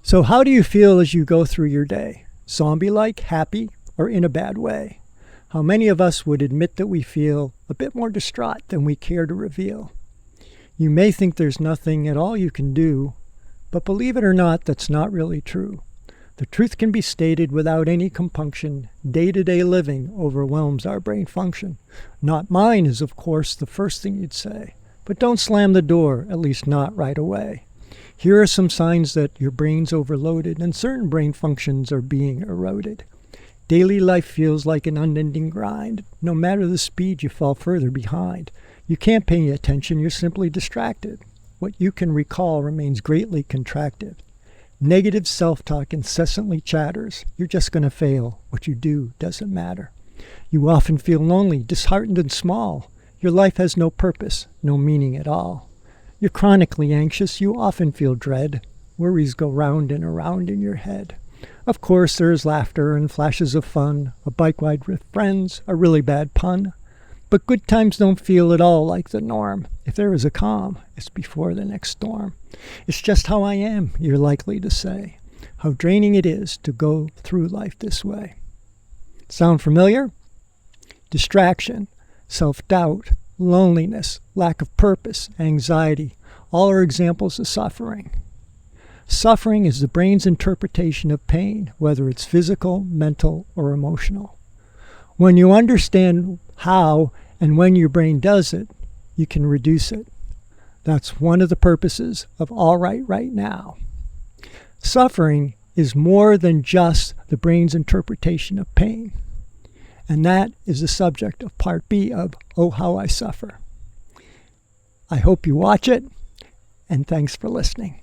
So how do you feel as you go through your day? Zombie-like, happy, or in a bad way? How many of us would admit that we feel a bit more distraught than we care to reveal? You may think there's nothing at all you can do, but believe it or not, that's not really true. The truth can be stated without any compunction. Day-to-day living overwhelms our brain function. Not mine is, of course, the first thing you'd say. But don't slam the door, at least not right away. Here are some signs that your brain's overloaded and certain brain functions are being eroded. Daily life feels like an unending grind. No matter the speed, you fall further behind. You can't pay attention, you're simply distracted. What you can recall remains greatly contracted. Negative self-talk incessantly chatters. You're just going to fail. What you do doesn't matter. You often feel lonely, disheartened, and small. Your life has no purpose, no meaning at all. You're chronically anxious. You often feel dread. Worries go round and around in your head. Of course, there's laughter and flashes of fun, a bike ride with friends, a really bad pun. But good times don't feel at all like the norm. If there is a calm, it's before the next storm. It's just how I am, you're likely to say. How draining it is to go through life this way. Sound familiar? Distraction, self-doubt, loneliness, lack of purpose, anxiety, all are examples of suffering. Suffering is the brain's interpretation of pain, whether it's physical, mental, or emotional. When you understand how and when your brain does it, you can reduce it. That's one of the purposes of All Right Right Now. Suffering is more than just the brain's interpretation of pain. And that is the subject of Part B of Oh How I Suffer. I hope you watch it, and thanks for listening.